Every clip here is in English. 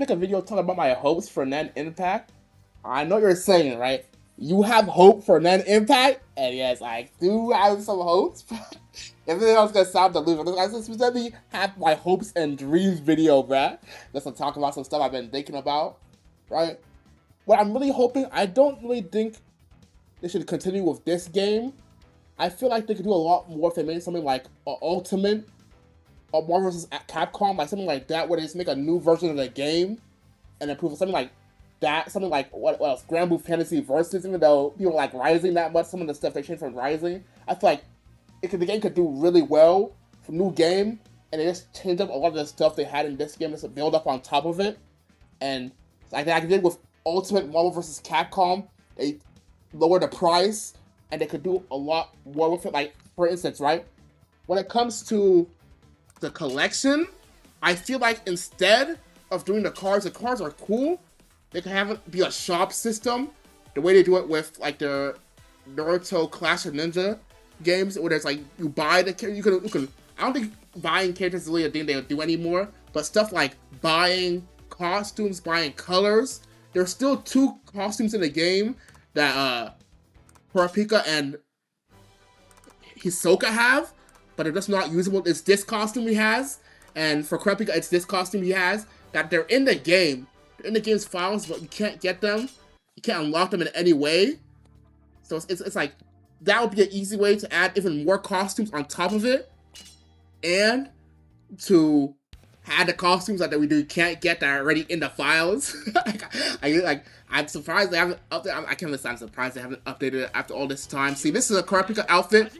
make a video talking about my hopes for Nen Impact. I know you're saying, right? You have hope for Nen Impact? And yes, I do have some hopes. Everything else gonna sound delusional. I specifically have my hopes and dreams video, bruh. Just to talk about some stuff I've been thinking about, right? What I'm really hoping, I don't really think they should continue with this game. I feel like they could do a lot more if they made something like Ultimate or Marvel vs. Capcom, like something like that, where they just make a new version of the game and improve something like that, something like what else? Grand Blue Fantasy Versus, even though people like Rising that much, some of the stuff they changed from Rising, I feel like the game could do really well for new game, and they just changed up a lot of the stuff they had in this game just to build up on top of it. And like they did with Ultimate Marvel vs. Capcom, they lowered the price and they could do a lot more with it. Like, for instance, right, when it comes to the collection, I feel like instead of doing the cards are cool, they could have it be a shop system, the way they do it with like the Naruto Clash of Ninja games, where there's like you buy the character, you can. I don't think buying characters is really a thing they do anymore, but stuff like buying costumes, buying colors. There's still 2 costumes in the game that Kurapika and Hisoka have, but they're just not usable. It's this costume he has, and for Kurapika, it's this costume he has, that they're in the game. They're in the game's files, but you can't get them. You can't unlock them in any way. So it's like, that would be an easy way to add even more costumes on top of it, and to add the costumes that we can't get that are already in the files. I'm surprised they haven't updated. I can't listen. I'm surprised they haven't updated it after all this time. See, this is a Kurapika outfit.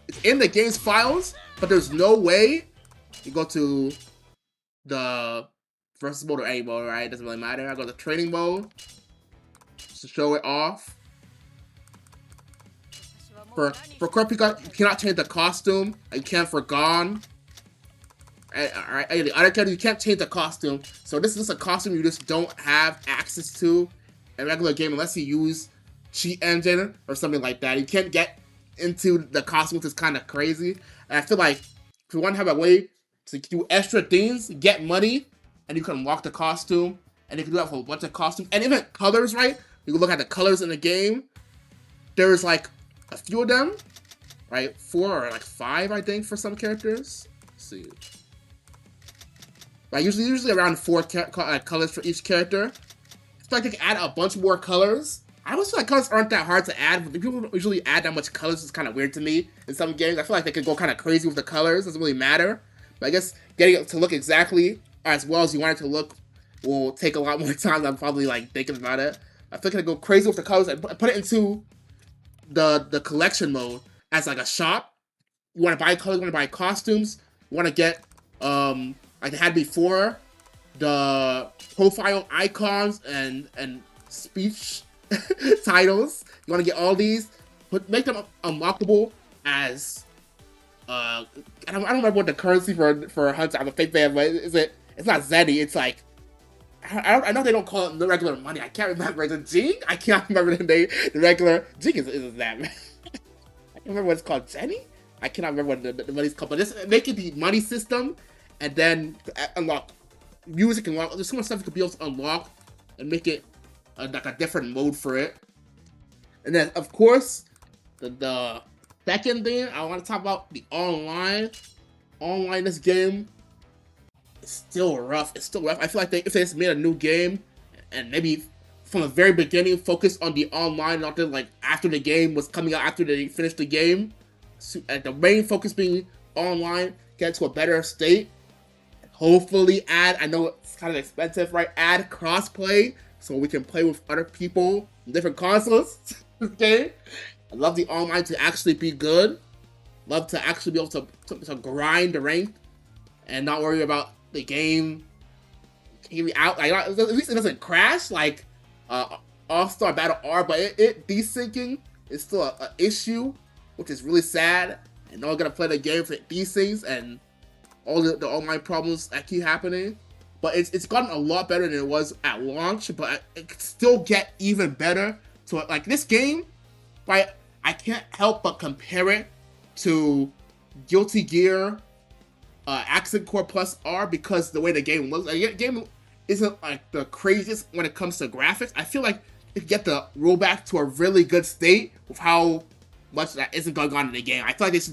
It's in the game's files, but there's no way you go to the versus mode or any mode, right? It doesn't really matter. I go to training mode just to show it off. For Kurapika, you cannot change the costume. You can for Gon. Alright, the other character, you can't change the costume. So this is just a costume you just don't have access to in a regular game unless you use Cheat Engine or something like that. You can't get into the costume, which is kind of crazy. And I feel like if you want to have a way to do extra things, get money, and you can unlock the costume, and you can do that for a bunch of costumes. And even colors, right? You can look at the colors in the game. There's like a few of them, right? 4 or like 5, I think, for some characters. Let's see. Like usually around 4 colors for each character. I feel like they can add a bunch more colors. I always feel like colors aren't that hard to add, but people don't usually add that much colors. It's kind of weird to me in some games. I feel like they could go kind of crazy with the colors. It doesn't really matter. But I guess getting it to look exactly as well as you want it to look will take a lot more time than I'm probably like thinking about it. I feel like they could go crazy with the colors and put it into the collection mode as like a shop. You want to buy colors, you want to buy costumes, you want to get like they had before, the profile icons and speech titles. You want to get all these, make them unlockable as I don't remember what the currency for Hunter. I'm a fake fan, but it's not Zenny. It's like I know they don't call it the regular money. I can't remember the Jing. I can't remember the regular Jing is that. I can't remember what it's called. Jenny. I cannot remember what the money's called. But just make it the money system, and then unlock music and there's so much stuff you could be able to unlock and make it like a different mode for it. And then of course the second thing I want to talk about, the online. This game is still rough. It's still rough. I feel like if they just made a new game and maybe from the very beginning focused on the online, not just like after the game was coming out, after they finished the game, and the main focus being online, get to a better state. Hopefully add, I know it's kind of expensive, right? Add crossplay so we can play with other people in different consoles. Okay? I'd love the online to actually be good. Love to actually be able to grind the rank and not worry about the game out. Like, at least it doesn't crash like All-Star Battle R, but it desyncing is still an issue, which is really sad. And no one's gonna play the game for these things and all the online problems that keep happening. But it's gotten a lot better than it was at launch, but it could still get even better. So like this game, right, I can't help but compare it to Guilty Gear Accent Core Plus R because the way the game looks. Like, the game isn't like the craziest when it comes to graphics. I feel like if you get the rollback to a really good state with how much that isn't going on in the game. I feel like this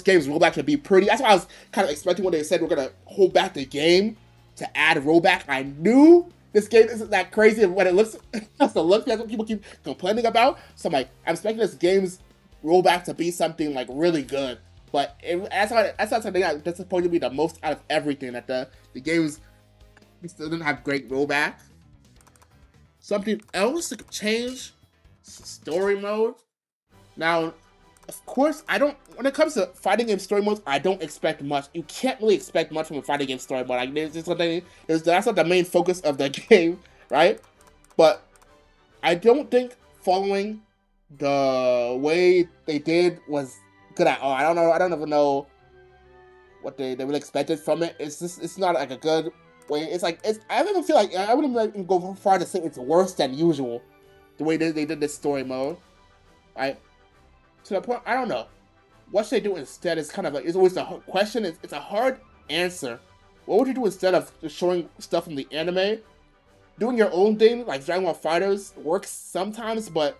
game's rollback should be pretty. That's why I was kind of expecting when they said we're gonna hold back the game to add a rollback. I knew this game isn't that crazy when it looks. That's the look. That's what people keep complaining about. So I'm expecting this game's rollback to be something like really good. But that's not something that disappointed me the most out of everything. That the games still didn't have great rollback. Something else that could change story mode. Now, of course, when it comes to fighting game story modes, I don't expect much. You can't really expect much from a fighting game story mode. Like, that's not the main focus of the game, right? But I don't think following the way they did was good at all. I don't even know what they really expected from it. It's not like a good way. I don't even feel like, I wouldn't even go far to say it's worse than usual, the way they did this story mode, right? To the point, I don't know. What should they do instead is kind of like, it's always the question. It's a hard answer. What would you do instead of just showing stuff from the anime? Doing your own thing, like Dragon Ball FighterZ, works sometimes, but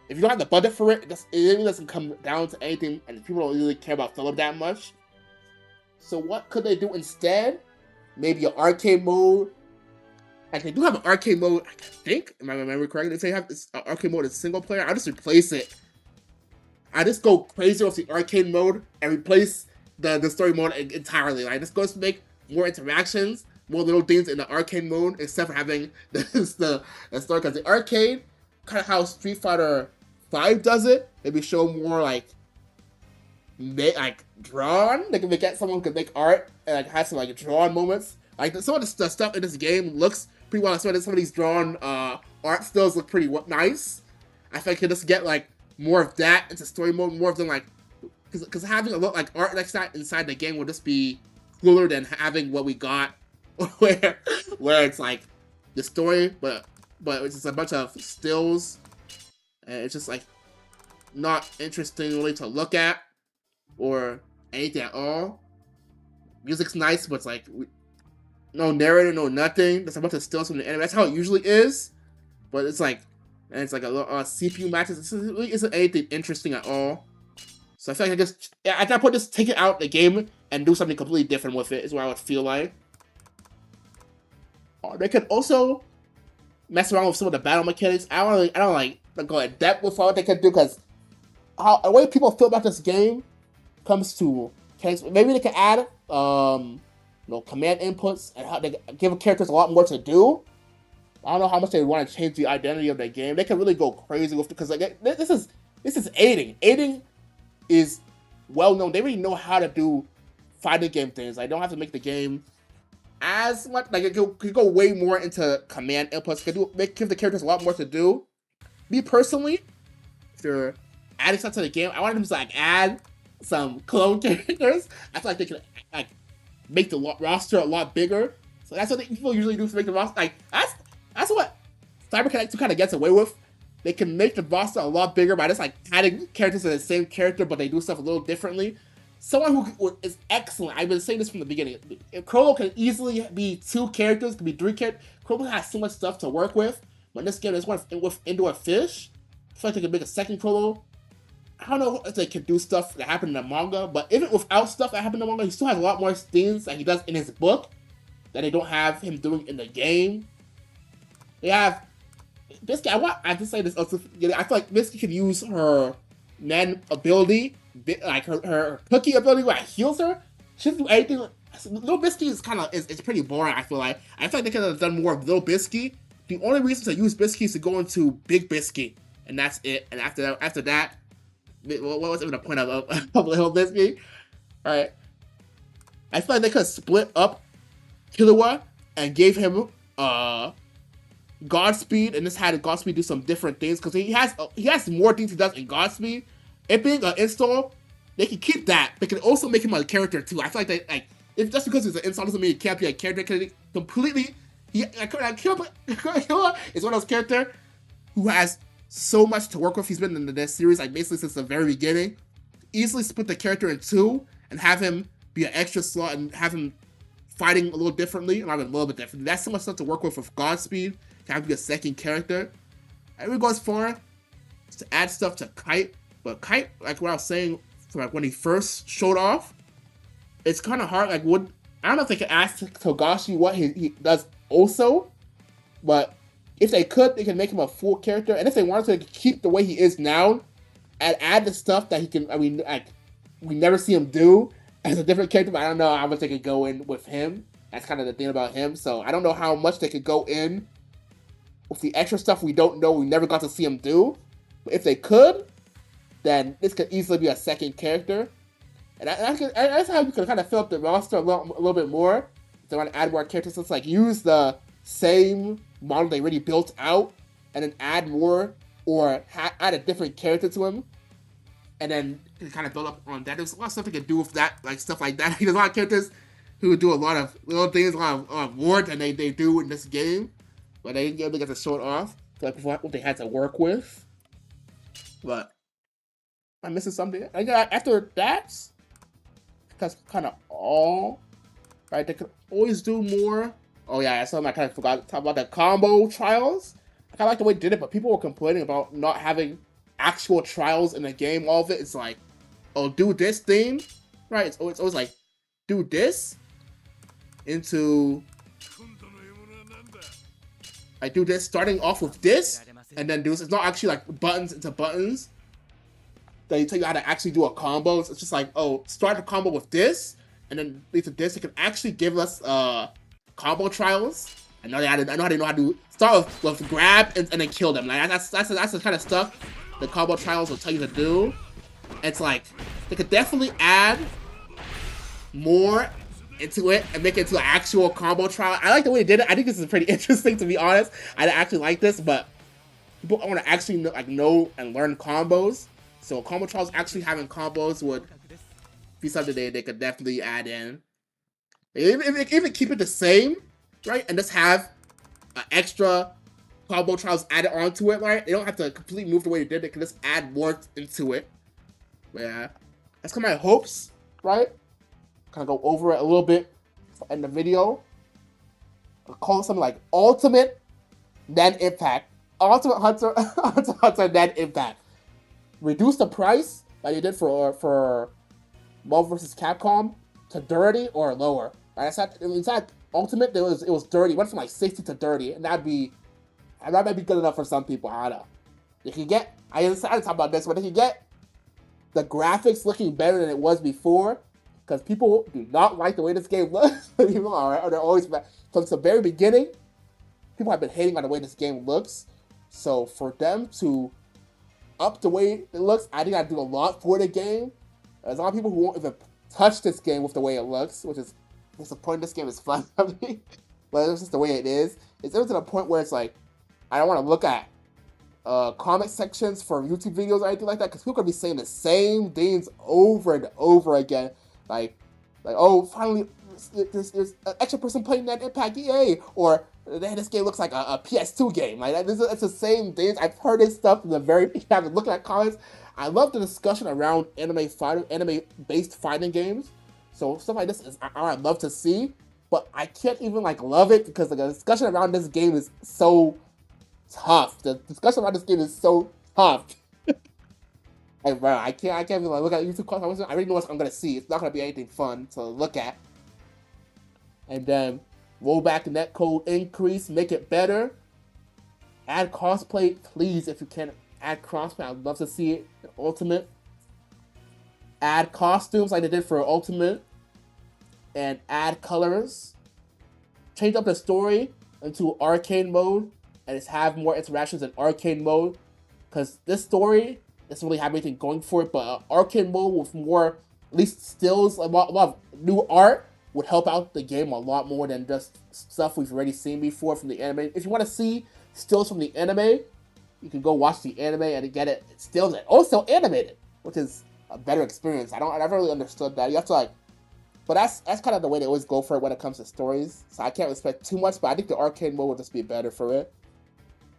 if you don't have the budget for it, it really doesn't come down to anything, and people don't really care about filler that much. So what could they do instead? Maybe an arcade mode. Like, they do have an arcade mode, I think, if I remember correctly. They say have this arcade mode as single player. I'll just replace it. I just go crazy with the arcade mode and replace the story mode entirely. Like, this goes to make more interactions, more little things in the arcade mode, instead of having the story. Because the arcade, kind of how Street Fighter 5 does it, maybe show more like drawn. Someone could make art and like have some like drawn moments. Like, some of the stuff in this game looks pretty well. Some of these drawn art stills look pretty nice. I think I could just get like more of that into story mode, more of them like, because having a lot like art like that inside the game will just be cooler than having what we got, where it's like the story, but it's just a bunch of stills, and it's just like not interesting really to look at or anything at all. Music's nice, but it's like no narrator, no nothing. There's a bunch of stills from the anime. That's how it usually is, but it's like. And it's like a little CPU matches. It really isn't anything interesting at all. So I feel like at that point, just take it out the game and do something completely different with it, is what I would feel like. They could also mess around with some of the battle mechanics. I don't like go in depth with what they can do, because the way people feel about this game comes to maybe they can add command inputs and how they give characters a lot more to do. I don't know how much they want to change the identity of their game. They can really go crazy with it, because like this is aiding. Aiding is well known. They really know how to do fighting game things. I don't have to make the game as much. Like, it could go way more into command inputs. Give the characters a lot more to do. Me personally, if you're adding stuff to the game, I want them to like add some clone characters. I feel like they can like make the roster a lot bigger. So that's what people usually do to make the roster. Like, that's what CyberConnect 2 kind of gets away with. They can make the roster a lot bigger by just like adding characters to the same character, but they do stuff a little differently. Someone who is excellent. I've been saying this from the beginning. If Chrollo can easily be 2 characters, can be 3 characters. Chrollo has so much stuff to work with. But in this game, there's one with Indoor Fish. I feel like they can make a second Chrollo. I don't know if they can do stuff that happened in the manga, but even without stuff that happened in the manga, he still has a lot more things that he does in his book that they don't have him doing in the game. They have Biscuit. I have to say this also. I feel like Biscuit can use her Nen ability, like her cookie ability, where it heals her. She doesn't do anything. Little Biscuit is pretty boring. I feel like they could have done more of Little Biscuit. The only reason to use Biscuit is to go into Big Biscuit, and that's it. And after that, what was even the point of Little Biscuit? All right. I feel like they could have split up Killua and gave him Godspeed, and just had Godspeed do some different things, because he has more things he does in Godspeed. It being an install, they can keep that. They can also make him a character too. I feel like if just because it's an install doesn't mean he can't be a character. Because completely, Killua is one of those characters who has so much to work with. He's been in this series like basically since the very beginning. Easily split the character in 2 and have him be an extra slot and have him fighting a little differently, not a little bit differently. That's so much stuff to work with Godspeed. To have to be a second character. I would go as far as to add stuff to Kite, but Kite, like what I was saying, from like when he first showed off, it's kind of hard. Like, I don't know if they could ask Togashi what he does also, but if they could, they can make him a full character. And if they wanted to keep the way he is now and add the stuff that he can, I mean, like, we never see him do as a different character, but I don't know how much they could go in with him. That's kind of the thing about him. So I don't know how much they could go in with the extra stuff we don't know, we never got to see him do. But if they could, then this could easily be a second character. And that's how you can kind of fill up the roster a little bit more. If they want to add more characters, so it's like use the same model they already built out and then add more or add a different character to him. And then you can kind of build up on that. There's a lot of stuff you can do with that, like stuff like that. There's a lot of characters who do a lot of little things, a lot of more than they do in this game. But they didn't get to show it off. Like what they had to work with. But I'm missing something. After that, that's kind of all. Right? They could always do more. Oh yeah, that's something I kind of forgot to talk about, the combo trials. I kind of like the way they did it, but people were complaining about not having actual trials in the game. All of it, it's like, oh, do this thing, right? It's always like, do this into, I do this starting off with this, and then do this. It's not actually like buttons into buttons. They tell you how to actually do a combo. It's just like, oh, start the combo with this, and then lead to this. It can actually give us combo trials. I know how they know how to start with grab and then kill them. Like that's the kind of stuff the combo trials will tell you to do. It's like they could definitely add more into it and make it into an actual combo trial. I like the way they did it. I think this is pretty interesting, to be honest. I actually like this, but people want to actually know and learn combos. So combo trials actually having combos would be something they could definitely add in. Even keep it the same, right? And just have an extra combo trials added onto it, right? They don't have to completely move the way they did. They can just add more into it. But yeah, that's kind of my hopes, right? Kind of go over it a little bit in the video. I'll call it something like Ultimate Nen Impact. Ultimate Hunter Nen Impact. Reduce the price like they did for Marvel vs. Capcom to 30 or lower. Right? It's not Ultimate. It was 30. It went from like 60 to 30, and that might be good enough for some people. I don't know. They can get. I didn't talk about this, but they can get the graphics looking better than it was before, because people do not like the way this game looks. People are, they're always from the very beginning. People have been hating on the way this game looks. So for them to up the way it looks, I think I do a lot for the game. There's a lot of people who won't even touch this game with the way it looks, which is disappointing. This game is fun for me, but it's just the way it is. It's to the point where it's like, I don't want to look at comment sections for YouTube videos or anything like that, because people are going to be saying the same things over and over again. Like oh, finally, there's an extra person playing that Impact, yay! Or this game looks like a PS2 game. Like it's the same things. I've heard this stuff from the very beginning. I've been looking at comments. I love the discussion around anime-based fighting games. So stuff like this is I'd love to see, but I can't even love it because the discussion around this game is so tough. The discussion around this game is so tough. Hey, bro, I can't even look at YouTube comments. I already know what I'm gonna see. It's not gonna be anything fun to look at. And then roll back the netcode increase, make it better. Add crossplay, please, if you can. Add crossplay. I'd love to see it in Ultimate. Add costumes like they did for Ultimate, and add colors. Change up the story into arcade mode, and just have more interactions in arcade mode. Because this story doesn't really have anything going for it, but arcade mode with more, at least stills, a lot of new art would help out the game a lot more than just stuff we've already seen before from the anime. If you want to see stills from the anime, you can go watch the anime and get it stills and also animated, which is a better experience. I never really understood that. You have to but that's kind of the way they always go for it when it comes to stories. So I can't expect too much, but I think the arcade mode will just be better for it.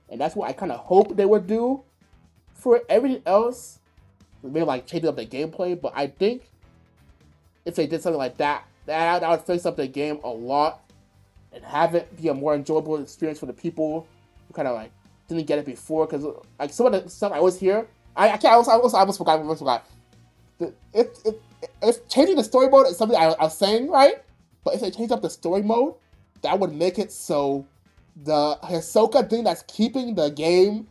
And that's what I kind of hope they would do for it. Everything else, maybe change up the gameplay, but I think if they did something like that, That would fix up the game a lot and have it be a more enjoyable experience for the people who kind of like didn't get it before. Because like some of the stuff I always hear, I can't. I almost forgot. If changing the story mode is something I was saying, right? But if they change up the story mode, that would make it so the Hisoka thing that's keeping the game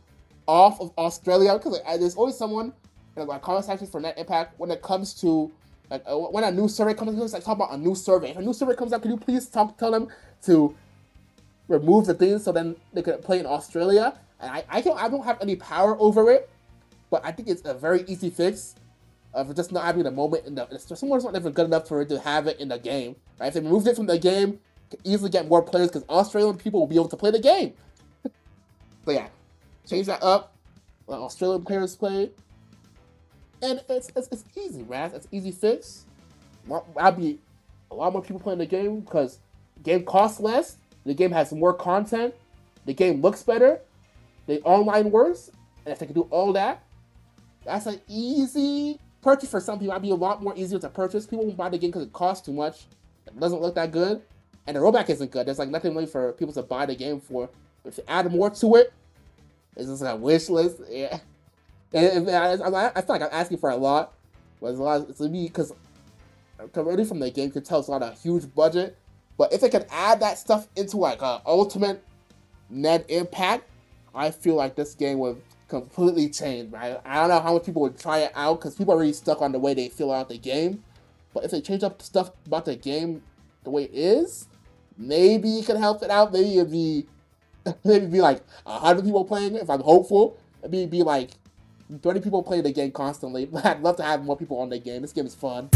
off of Australia, because like, there's always someone in like comment sections for Net Impact when it comes to like when a new survey comes out, like talk about a new survey. If a new survey comes out, can you please tell them to remove the things so then they can play in Australia? And I don't have any power over it, but I think it's a very easy fix of just not having the moment in the. Someone's not even good enough for it to have it in the game. Right? If they removed it from the game, could easily get more players because Australian people will be able to play the game. So yeah, change that up. Let Australian players play, and it's easy, man. It's easy fix. I'll be a lot more people playing the game because the game costs less. The game has more content. The game looks better. The online works, and if they can do all that, that's an easy purchase for some people. It'd be a lot more easier to purchase. People won't buy the game because it costs too much. It doesn't look that good, and the rollback isn't good. There's like nothing really for people to buy the game for. If you add more to it, it's just like a wish list. Yeah, and I feel like I'm asking for a lot. But it's a lot to me because already from the game, you can tell it's not a huge budget. But if they can add that stuff into like a ultimate Nen Impact, I feel like this game would completely change. Right? I don't know how much people would try it out because people are really stuck on the way they feel about the game. But if they change up stuff about the game the way it is, maybe you can help it out. Maybe it'd be like 100 people playing it if I'm hopeful. Maybe it'd be like 30 people playing the game constantly. But I'd love to have more people on the game. This game is fun.